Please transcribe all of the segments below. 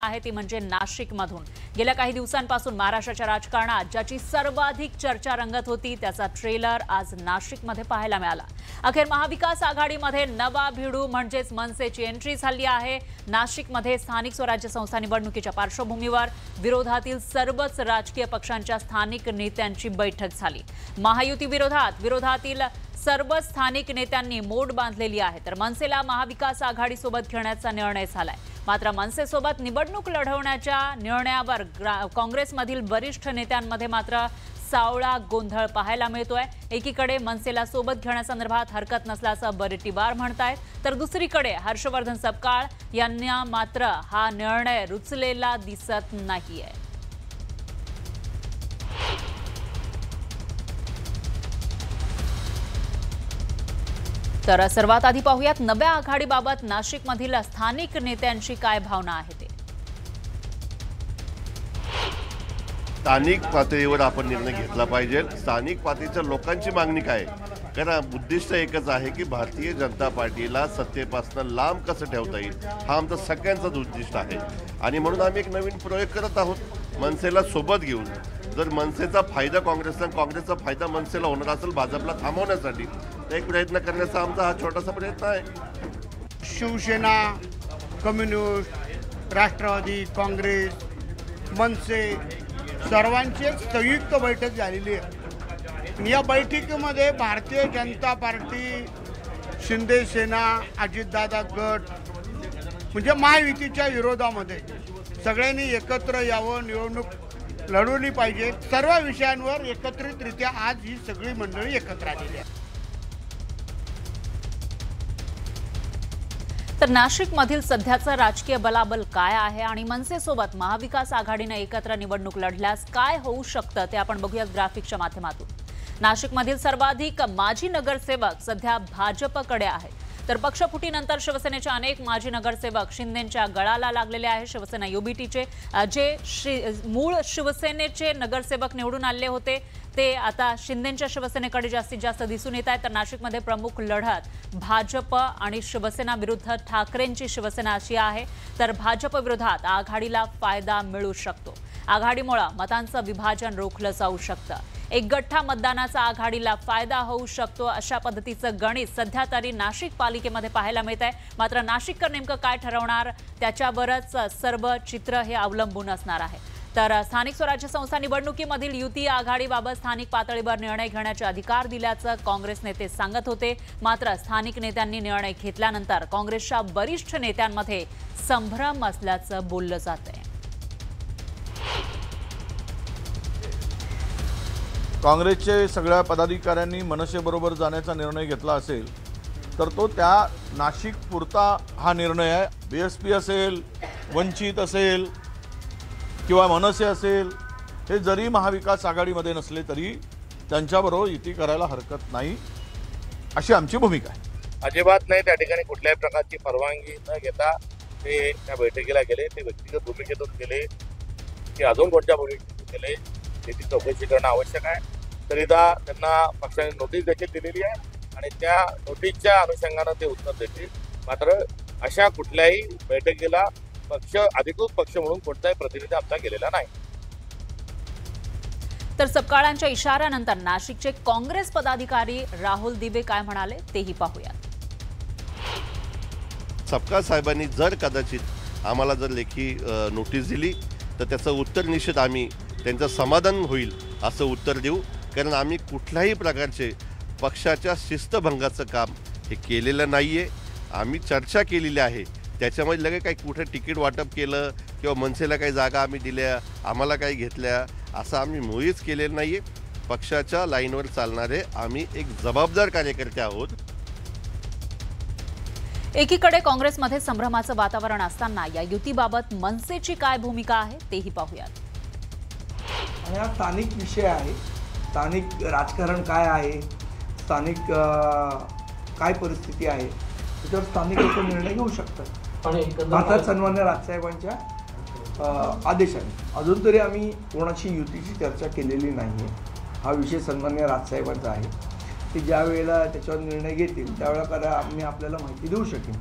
आहे ती म्हणजे नाशिकमधून। गेल्या काही दिवसांपासून महाराष्ट्राच्या राजकारणात ज्याची सर्वाधिक चर्चा रंगत होती त्याचा ट्रेलर आज नाशिकमध्ये पाहायला मिळाला। अखेर महाविकास आघाडीमध्ये नवा भिडू म्हणजेच मनसेची एंट्री झाली आहे। नाशिकमध्ये स्थानिक स्वराज्य संस्था निवडणुकीच्या पार्श्वभूमीवर विरोधातील सर्वच राजकीय पक्षांच्या स्थानिक नेत्यांची बैठक झाली। महायुती विरोधातील सर्व स्थानिक नेत्यांनी मोड बांधलेली आहे, तर मनसेला महाविकास आघाडीसोबत घेण्याचा निर्णय झालाय। मात्र मनसेसोबत निवडणूक लढवण्याच्या निर्णयावर काँग्रेसमधील वरिष्ठ नेत्यांमध्ये मात्र सावळा गोंधळ पाहायला मिळतोय। एकीकडे मनसेला सोबत घेण्यासंदर्भात हरकत नसल्याचं वडेट्टीवार म्हणतायत, तर दुसरीकडे हर्षवर्धन सपकाळ यांना मात्र हा निर्णय रुचलेला दिसत नाहीये। तर सर्वात आधी पाहूयात नव्या आघाडीबाबत नाशिकमधील स्थानिक नेत्यांची काय भावना आहे ते। स्थानिक पातळीवर आपण निर्णय घेतला पाहिजे। स्थानिक पातळीच्या लोकांची मागणी काय, कारण उद्दिष्ट एकच आहे की भारतीय जनता पार्टीला सत्तेपासून लांब कसं ठेवता येईल, हा आमचा सगळ्यांचाच उद्दिष्ट आहे। आणि म्हणून आम्ही एक नवीन प्रयोग करत आहोत, मनसेला सोबत घेऊन। जर मनसेचा फायदा काँग्रेसला, काँग्रेसचा फायदा मनसेला होणार असेल भाजपला थांबवण्यासाठी, तर एक प्रयत्न करण्याचा आमचा हा छोटासा प्रयत्न आहे। शिवसेना, कम्युनिस्ट, राष्ट्रवादी, काँग्रेस, मनसे सर्वांची एक संयुक्त बैठक झालेली आहे। या बैठकीमध्ये भारतीय जनता पार्टी, शिंदे सेना, अजितदादा गट म्हणजे महायुतीच्या विरोधामध्ये सगळ्यांनी एकत्र यावं, निवडणूक लढवली पाहिजे। सर्व विषयांवर एकत्रितरित्या आज ही सगळी मंडळी एकत्र आलेली आहे। तर नाशिकमधील सध्याचं राजकीय बलाबल काय आहे आणि मनसेसोबत महाविकास आघाडीने एकत्र निवडणूक लढल्यास काय होऊ शकतं ते आपण बघूयात ग्राफिकच्या माध्यमातून। नाशिकमधील सर्वाधिक माजी नगरसेवक सध्या भाजपकडे आहेत, तर पक्षफुटीनंतर शिवसेनेचे अनेक माजी नगरसेवक शिंदेंच्या गळाला लागलेले आहेत। शिवसेना युबीटीचे जे मूळ शिवसेनेचे नगरसेवक निवडून आले होते ते आता शिंदेंच्या शिवसेनेकडे जास्तीत जास्त दिसून येत आहे। तर नाशिकमध्ये प्रमुख लढत भाजप आणि शिवसेना विरुद्ध ठाकरेंची शिवसेना अशी आहे, तर भाजप विरोधात आघाडीला फायदा मिळू शकतो। आघाडीमुळे मतांचं विभाजन रोखलं जाऊ शकतं। एक गठ्ठा मतदानाचा आघाडीला फायदा होऊ शकतो, अशा पद्धतीचं गणित सध्या तरी नाशिक पालिकेमध्ये पाहायला मिळत आहे। मात्र नाशिककर नेमकं काय ठरवणार त्याच्यावरच सर्व चित्र हे अवलंबून असणार आहे। तर स्थानिक स्वराज्य संस्था निवडणुकीमधील युती आघाडीबाबत स्थानिक पातळीवर निर्णय घेण्याचे अधिकार दिल्याचं काँग्रेस नेते सांगत होते। मात्र स्थानिक नेत्यांनी निर्णय घेतल्यानंतर काँग्रेसच्या वरिष्ठ नेत्यांमध्ये संभ्रम असल्याचं बोललं जातंय। काँग्रेसचे सगळ्या पदाधिकाऱ्यांनी मनसेबरोबर जाण्याचा निर्णय घेतला असेल तर तो त्या नाशिक पुरता हा निर्णय आहे। बीएसपी असेल, वंचित असेल किंवा मनसे असेल, हे जरी महाविकास आघाडीमध्ये नसले तरी त्यांच्याबरोबर युती करायला हरकत नाही, अशी आमची भूमिका आहे। अजिबात नाही, त्या ठिकाणी कुठल्याही प्रकारची परवानगी न घेता ते त्या बैठकीला गेले। ते व्यक्तिगत भूमिकेतून गेले की अजून कोणत्या भूमिकेतून गेले त्याची चौकशी करणं आवश्यक आहे। तरीदा त्यांना पक्षाने नोटीस देखील दिलेली आहे आणि त्या नोटीसच्या अनुषंगानं ते उत्तर देतील। मात्र अशा कुठल्याही बैठकीला पक्ष, अधिकृत पक्ष म्हणून कोणताही प्रतिनिधी आमचा गेलेला नाही। तर सपकाळांच्या इशाऱ्यानंतर नाशिकचे काँग्रेस पदाधिकारी राहुल दिवे काय म्हणाले तेही पाहूयात। सपकाळ साहेबांनी जर कदाचित आम्हाला जर लेखी नोटीस दिली तर त्याचं उत्तर निश्चित आम्ही त्यांचं समाधान होईल असं उत्तर देऊ, कारण आम्ही कुठल्याही प्रकारचे पक्षाच्या शिस्तभंगाचं काम हे केलेलं नाही आहे। आम्ही चर्चा केलेली आहे, त्याच्यामध्ये लगेच काही कुठे तिकीट वाटप केलं किंवा मनसेला काही जागा आम्ही दिल्या, आम्हाला काही घेतल्या, असं आम्ही मुळीच केलेलं नाही आहे। पक्षाच्या लाईनवर चालणारे आम्ही एक जबाबदार कार्यकर्ते आहोत। एकीकडे काँग्रेसमध्ये संभ्रमाचं वातावरण असताना या युतीबाबत मनसेची काय भूमिका आहे तेही पाहूयात। हा स्थानिक विषय आहे, स्थानिक राजकारण काय आहे, स्थानिक काय परिस्थिती आहे त्याच्यावर स्थानिक लोक निर्णय घेऊ शकतात। आता सन्मान्य राजसाहेबांच्या आदेशाने अजून तरी आम्ही कोणाची युतीची चर्चा केलेली नाही आहे। हा विषय सन्मान्य राजसाहेबांचा आहे, ते ज्या वेळेला त्याच्यावर निर्णय घेतील त्यावेळेला आम्ही आपल्याला माहिती देऊ शकेन।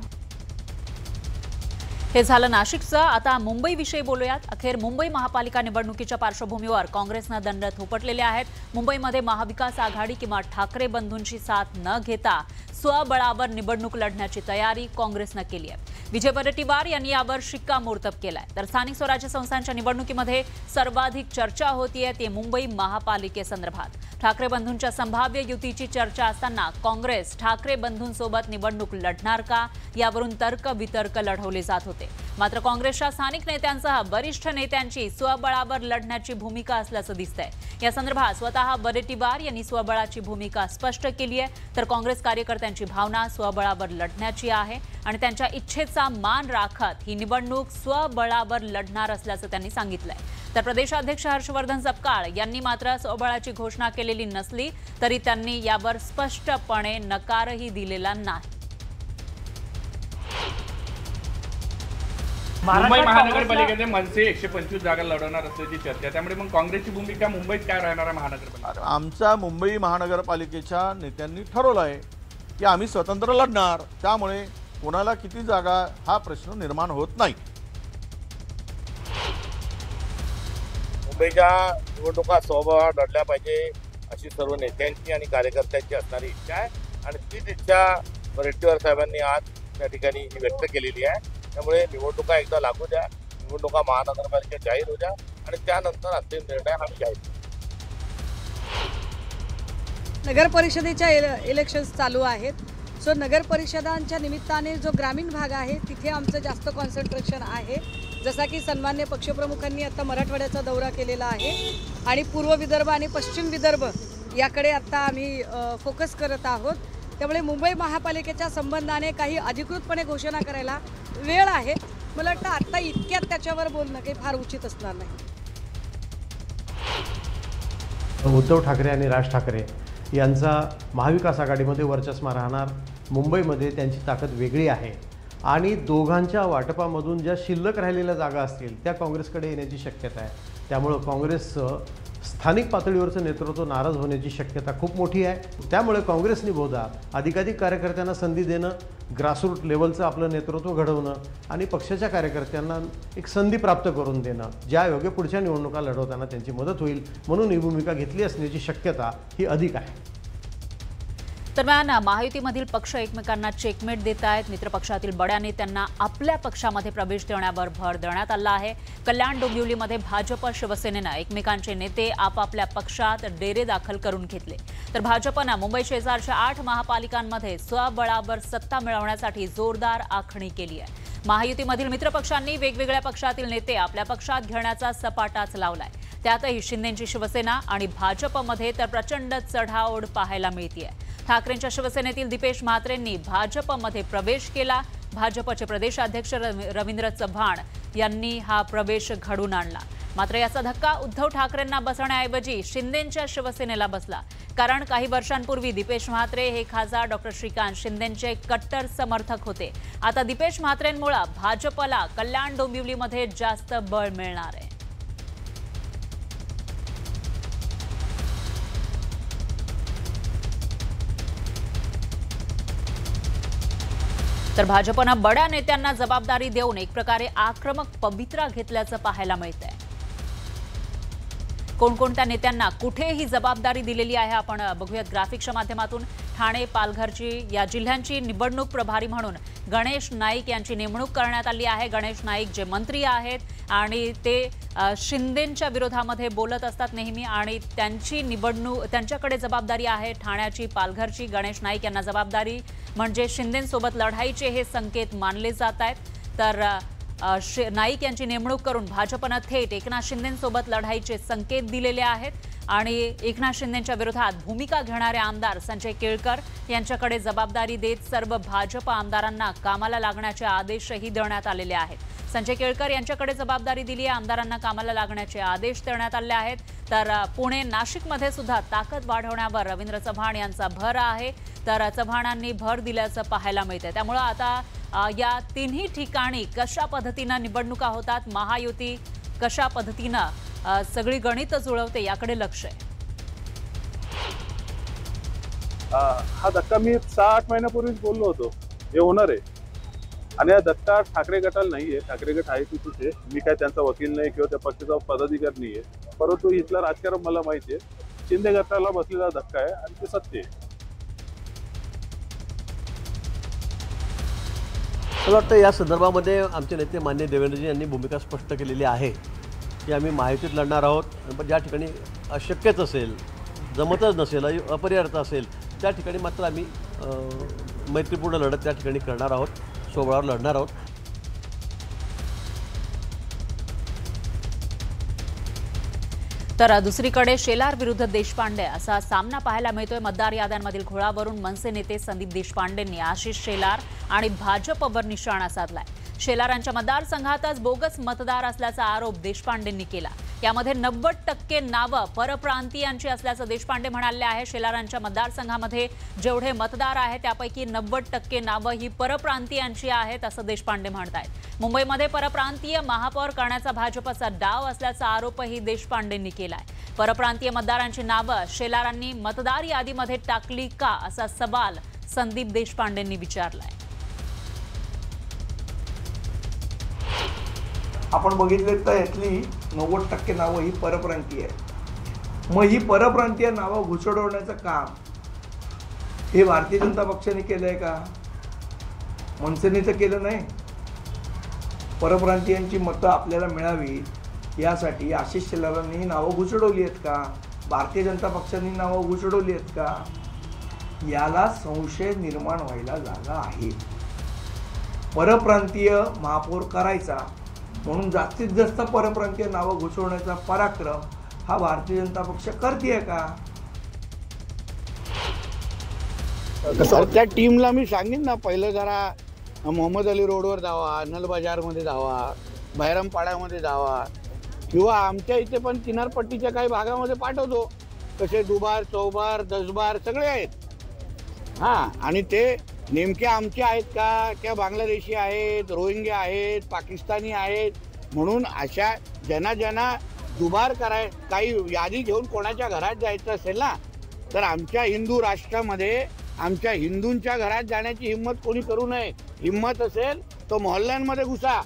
हे झालं नाशिकचं. आता मुंबईविषयी बोलूयात. अखेर मुंबई महापालिका निवडणुकीच्या पार्श्वभूमीवर काँग्रेसनं दंड थोपटलेले आहेत. मुंबईमध्ये महाविकास आघाडी किंवा ठाकरे बंधूंची साथ न घेता स्वबळावर निवडणूक लढण्याची तयारी काँग्रेसनं केली आहे. विजय वडेट्टीवार यांनी यावर शिक्कामोर्तब केलाय. तर स्थानिक स्वराज्य संस्थांच्या निवडणुकीमध्ये सर्वाधिक चर्चा होतीये ती मुंबई महापालिकेसंदर्भात. ठाकरे बंधूंच्या संभाव्य युतीची चर्चा असताना काँग्रेस ठाकरे बंधूंसोबत निवडणूक लढणार का यावरून तर्कवितर्क लढवले जात होते. मात्र काँग्रेसच्या स्थानिक नेत्यांसह वरिष्ठ नेत्यांची स्वबळावर लढण्याची भूमिका असल्याचं दिसतंय. या संदर्भात स्वतः वडेट्टीवार यांनी स्वबळाची भूमिका स्पष्ट केली आहे. तर काँग्रेस कार्यकर्त्यांची भावना स्वबळावर लढण्याची आहे आणि त्यांच्या इच्छेचा मान राखत ही निवडणूक स्वबळावर लढणार असल्याचं त्यांनी सांगितलंय. तर प्रदेशाध्यक्ष हर्षवर्धन सपकाळ यांनी मात्र स्वबळाची घोषणा केलेली नसली तरी त्यांनी यावर स्पष्टपणे नकारही दिलेला नाही. मुंबई महानगरपालिकेचे मनसे 125 जागा लढवणार असल्याची चर्चा, त्यामुळे मग काँग्रेसची भूमिका मुंबईत काय राहणार आहे महानगरपालिका? आमच्या मुंबई महानगरपालिकेच्या नेत्यांनी ठरवलं आहे की आम्ही स्वतंत्र लढणार, त्यामुळे कोणाला किती जागा हा प्रश्न निर्माण होत नाही. मुंबईच्या निवडणुका स्वबळावर लढल्या पाहिजे अशी सर्व नेत्यांची आणि कार्यकर्त्यांची असणारी इच्छा आहे आणि तीच इच्छा वडेट्टीवार साहेबांनी आज त्या ठिकाणी व्यक्त केलेली आहे. त्यामुळे निवडणुका एकदा लागू द्या, निवडणुका महानगरपालिका जाहीर हो द्या आणि त्यानंतर अंतिम निर्णय आम्ही जाहीर करू. नगर परिषदेच्या इलेक्शन्स चालू आहेत. सो नगर परिषदांच्या निमित्ताने जो ग्रामीण भाग आहे तिथे आमचं जास्त कॉन्सन्ट्रेशन आहे. जसा की सन्मान्य पक्षप्रमुखांनी आता मराठवाड्याचा दौरा केलेला आहे आणि पूर्व विदर्भ आणि पश्चिम विदर्भ याकडे आता आम्ही फोकस करत आहोत. त्यामुळे मुंबई महापालिकेच्या संबंधाने काही अधिकृतपणे घोषणा करायला वेळ आहे. मला वाटतं आता इतक्यात त्याच्यावर बोलणं काही फार उचित असणार नाही. उद्धव ठाकरे आणि राज ठाकरे यांचा महाविकास आघाडीमध्ये वर्चस्व राहणार. मुंबईमध्ये त्यांची ताकद वेगळी आहे आणि दोघांच्या वाटपामधून ज्या शिल्लक राहिलेल्या जागा असतील त्या काँग्रेसकडे येण्याची शक्यता आहे. त्यामुळं काँग्रेसचं स्थानिक पातळीवरचं नेतृत्व नाराज होण्याची शक्यता खूप मोठी आहे. त्यामुळे काँग्रेसने बहुधा अधिकाधिक कार्यकर्त्यांना संधी देणं, ग्रासरूट लेवलचं आपलं नेतृत्व घडवणं आणि पक्षाच्या कार्यकर्त्यांना एक संधी प्राप्त करून देणं, ज्या योग्य पुढच्या निवडणुका लढवताना त्यांची मदत होईल म्हणून ही भूमिका घेतली असण्याची शक्यता ही अधिक आहे. दरम्यान महायुतीमधील पक्ष एकमेकांना चेकमेट देत आहेत. मित्रपक्षातील बड्या नेत्यांना आपल्या पक्षामध्ये प्रवेश देण्यावर भर देण्यात आला आहे. कल्याण डोंबिवलीमध्ये भाजप शिवसेनेनं एकमेकांचे नेते आपापल्या पक्षात डेरे दाखल करून घेतले. तर भाजपनं मुंबई शेजारच्या 8 महापालिकांमध्ये स्वबळावर सत्ता मिळवण्यासाठी जोरदार आखणी केली आहे. महायुतीमधील मित्रपक्षांनी वेगवेगळ्या पक्षातील नेते आपल्या पक्षात घेण्याचा सपाटाच लावलाय. त्यातही शिंदेंची शिवसेना आणि भाजपमध्ये तर प्रचंड चढाओढ पाहायला मिळतेय. ठाकरेंच्या शिवसेनेतील दीपेश म्हात्रेंनी भाजपमध्ये प्रवेश केला. भाजपचे प्रदेशाध्यक्ष रवींद्र चव्हाण यांनी हा प्रवेश घडून आणला. मात्र याचा धक्का उद्धव ठाकरेंना बसण्याऐवजी शिंदेंच्या शिवसेनेला बसला. कारण काही वर्षांपूर्वी दीपेश म्हात्रे हे खासदार डॉक्टर श्रीकांत शिंदेंचे कट्टर समर्थक होते. आता दीपेश म्हात्रेंमुळे भाजपला कल्याण डोंबिवलीमध्ये जास्त बळ मिळणार आहे. तर भाजपनं बड्या नेत्यांना जबाबदारी देऊन एक प्रकारे आक्रमक पवित्रा घेतल्याचं पाहायला मिळतंय. कोणकोणत्या नेत्यांना कुठे ही जबाबदारी दिलेली आहे आपण बघूयात ग्राफिक्सच्या माध्यमातून. ठाणे, पालघरची या जिल्ह्यांची निवडणूक प्रभारी म्हणून गणेश नाईक यांची नेमणूक करण्यात आली आहे. गणेश नाईक जे मंत्री आहेत आणि ते शिंदेंच्या विरोधामध्ये बोलत असतात नेहमी आणि त्यांच्याकडे जबाबदारी आहे ठाण्याची, पालघरची. गणेश नाईक यांना जबाबदारी म्हणजे शिंदेंसोबत लढाईचे हे संकेत मानले जात आहेत. तर नाईक यांची नेमणूक करून भाजपनं थेट एकनाथ शिंदेंसोबत लढाईचे संकेत दिलेले आहेत आणि एकनाथ शिंदेंच्या विरोधात भूमिका घेणारे आमदार संजय केळकर यांच्याकडे जबाबदारी देत सर्व भाजप आमदारांना कामाला लागण्याचे आदेशही देण्यात आलेले आहेत. संजय केळकर यांच्याकडे जबाबदारी दिली आहे. आमदारांना कामाला लागण्याचे आदेश देण्यात आले आहेत. तर पुणे, नाशिकमध्ये सुद्धा ताकद वाढवण्यावर रवींद्र चव्हाण यांचा भर आहे. तर चव्हाणांनी भर दिल्याचं पाहायला मिळतंय. त्यामुळे आता या तिन्ही ठिकाणी कशा पद्धतीनं निवडणुका होतात, महायुती कशा पद्धतीनं सगळी गणित जुळवते याकडे लक्ष आहे. हा धक्का मी 6-8 महिन्यापूर्वीच बोललो होतो हे होणार आहे. आणि हा धक्का ठाकरे गटाला नाहीये. ठाकरे गट आहे तिथेच आहे. मी काय त्यांचा वकील नाही किंवा त्या पक्षाचा पदाधिकारी नाहीये, परंतु इथलं राजकारण मला माहिती आहे. शिंदे गटाला बसलेला धक्का आहे आणि ते सत्य आहे. मला वाटतं या संदर्भामध्ये आमचे नेते मान्य देवेंद्रजी यांनी भूमिका स्पष्ट केलेली आहे की आम्ही महायुतीत लढणार आहोत, पण ज्या ठिकाणी अशक्यच असेल, जमतच नसेल, अपरिहार्य असेल त्या ठिकाणी मात्र आम्ही मैत्रीपूर्ण लढत त्या ठिकाणी करणार आहोत, स्वबळावर लढणार आहोत. तर दुसरीकडे शेलार विरुद्ध देशपांडे असा सामना पाहायला मिळतोय. मतदार याद्यांमधील घोळावरून मनसे नेते संदीप देशपांडेंनी आशिष शेलार आणि भाजपवर निशाणा साधलाय. शेलारांच्या मतदारसंघातच बोगस मतदार असल्याचा आरोप देशपांडेंनी केला. यामध्ये 90% नावं परप्रांतीयांची असल्याचं देशपांडे म्हणाले आहे. शेलारांच्या मतदारसंघामध्ये जेवढे मतदार आहेत त्यापैकी 90% नावं ही परप्रांतीयांची आहेत असं देशपांडे म्हणतायत. मुंबईमध्ये परप्रांतीय महापौर करण्याचा भाजपचा डाव असल्याचा आरोपही देशपांडेंनी केलाय. परप्रांतीय मतदारांची नावं शेलारांनी मतदार यादीमध्ये टाकली का असा सवाल संदीप देशपांडेंनी विचारलाय. आपण बघितले तर यातली 90% नावं ही परप्रांतीय आहे. मग ही परप्रांतीय नावं घुसडवण्याचं काम हे भारतीय जनता पक्षाने केलंय का? मनसेने तर केलं नाही. परप्रांतीयांची मतं आपल्याला मिळावी यासाठी आशिष शेलारांनी नावं घुसडवली आहेत का? भारतीय जनता पक्षाने नावं घुसडवली आहेत का? याला संशय निर्माण व्हायला जागा आहे. परप्रांतीय महापौर करायचा म्हणून जास्तीत जास्त परप्रांतीय नावं घुसवण्याचा पराक्रम हा भारतीय जनता पक्ष करतेय का? त्या टीमला मी सांगेन ना, पहिलं जरा मोहम्मद अली रोडवर जावा, नल बाजारमध्ये जावा, बहिरमपाड्यामध्ये जावा, किंवा आमच्या इथे पण किनारपट्टीच्या काही भागामध्ये पाठवतो. कसे दुबार, चौबार, दसबार सगळे आहेत. हां, आणि ते नेमके आमचे आहेत का, क्या बांगलादेशी आहेत, रोहिंग्या आहेत, पाकिस्तानी आहेत. म्हणून अशा ज्यांना दुबार काही यादी घेऊन कोणाच्या घरात जायचं असेल ना, तर आमच्या हिंदू राष्ट्रामध्ये आमच्या हिंदूंच्या घरात जाण्याची हिंमत कोणी करू नये. हिंमत असेल तो मोहल्ल्यांमध्ये घुसा.